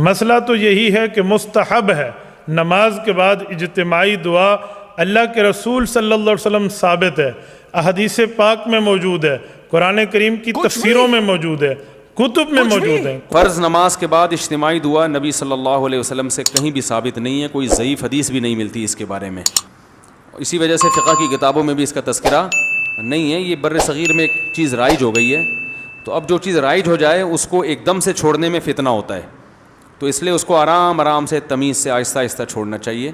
مسئلہ تو یہی ہے کہ مستحب ہے نماز کے بعد اجتماعی دعا، اللہ کے رسول صلی اللہ علیہ وسلم ثابت ہے، احادیث پاک میں موجود ہے، قرآن کریم کی تفسیروں میں موجود ہے، کتب میں موجود ہے۔ فرض نماز کے بعد اجتماعی دعا نبی صلی اللہ علیہ وسلم سے کہیں بھی ثابت نہیں ہے، کوئی ضعیف حدیث بھی نہیں ملتی اس کے بارے میں، اسی وجہ سے فقہ کی کتابوں میں بھی اس کا تذکرہ نہیں ہے۔ یہ بر صغیر میں ایک چیز رائج ہو گئی ہے، تو اب جو چیز رائج ہو جائے اس کو ایک دم سے چھوڑنے میں فتنہ ہوتا ہے، تو اس لیے اس کو آرام آرام سے تمیز سے آہستہ آہستہ چھوڑنا چاہیے۔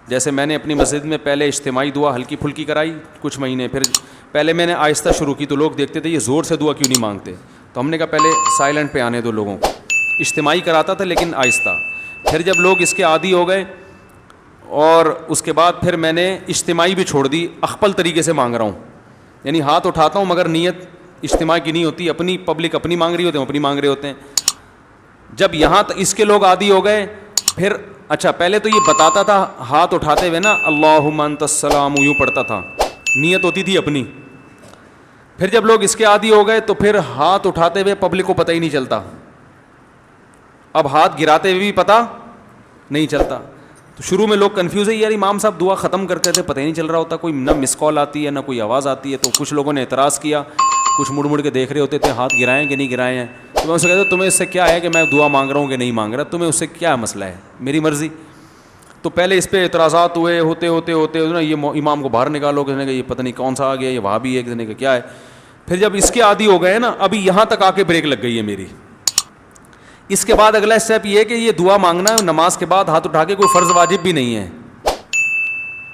جیسے میں نے اپنی مسجد میں پہلے اجتماعی دعا ہلکی پھلکی کرائی کچھ مہینے، پھر پہلے میں نے آہستہ شروع کی تو لوگ دیکھتے تھے یہ زور سے دعا کیوں نہیں مانگتے، تو ہم نے کہا پہلے سائلنٹ پہ آنے دو لوگوں کو۔ اجتماعی کراتا تھا لیکن آہستہ، پھر جب لوگ اس کے عادی ہو گئے اور اس کے بعد پھر میں نے اجتماعی بھی چھوڑ دی، اخپل طریقے سے مانگ رہا ہوں، یعنی ہاتھ اٹھاتا ہوں مگر نیت اجتماع کی نہیں ہوتی، اپنی پبلک اپنی مانگ رہی ہوتے ہیں، اپنی مانگ رہے ہوتے ہیں۔ جب یہاں اس کے لوگ عادی ہو گئے، پھر اچھا پہلے تو یہ بتاتا تھا ہاتھ اٹھاتے ہوئے نا اللہم انت السلام، یوں پڑھتا تھا، نیت ہوتی تھی اپنی۔ پھر جب لوگ اس کے عادی ہو گئے تو پھر ہاتھ اٹھاتے ہوئے پبلک کو پتہ ہی نہیں چلتا، اب ہاتھ گراتے ہوئے بھی پتہ نہیں چلتا، تو شروع میں لوگ کنفیوز ہے، یار امام صاحب دعا ختم کرتے تھے پتہ ہی نہیں چل رہا ہوتا، کوئی نہ مس کال آتی ہے نہ کوئی آواز آتی ہے، تو کچھ لوگوں نے اعتراض کیا، کچھ مڑ مڑ کے دیکھ رہے ہوتے تھے ہاتھ گرائے ہیں کہ نہیں گرائے ہیں، تو میں اسے کہتا تمہیں اس سے کیا ہے کہ میں دعا مانگ رہا ہوں کہ نہیں مانگ رہا، تمہیں اس سے کیا مسئلہ ہے، میری مرضی۔ تو پہلے اس پہ اعتراضات ہوئے، ہوتے نا یہ امام کو باہر نکالو، کسی نے کہا یہ پتہ نہیں کون سا آ گیا، یہ وہاں بھی ہے، کسی نے کہا کیا ہے۔ پھر جب اس کے عادی ہو گئے نا، ابھی یہاں تک آ کے بریک لگ گئی ہے میری۔ اس کے بعد اگلا اسٹیپ یہ ہے کہ یہ دعا مانگنا ہے نماز کے بعد ہاتھ اٹھا کے، کوئی فرض واجب بھی نہیں ہے،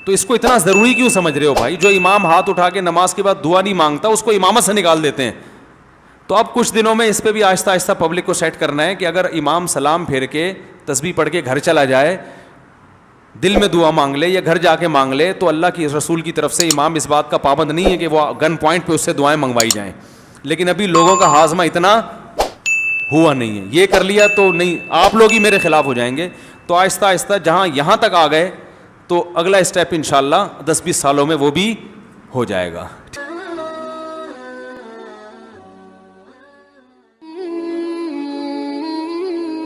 تو اس کو اتنا ضروری کیوں سمجھ رہے ہو بھائی؟ جو امام ہاتھ اٹھا کے نماز کے بعد دعا نہیں مانگتا اس کو امامت سے نکال دیتے ہیں۔ تو اب کچھ دنوں میں اس پہ بھی آہستہ آہستہ پبلک کو سیٹ کرنا ہے کہ اگر امام سلام پھیر کے تسبیح پڑھ کے گھر چلا جائے، دل میں دعا مانگ لے یا گھر جا کے مانگ لے، تو اللہ کی رسول کی طرف سے امام اس بات کا پابند نہیں ہے کہ وہ گن پوائنٹ پہ اس سے دعائیں منگوائی جائیں، لیکن ابھی لوگوں کا ہاضمہ اتنا ہوا نہیں ہے، یہ کر لیا تو نہیں، آپ لوگ ہی میرے خلاف ہو جائیں گے۔ تو آہستہ آہستہ جہاں یہاں تک آ گئے تو اگلا اسٹیپ انشاءاللہ 10-20 سالوں میں وہ بھی ہو جائے گا۔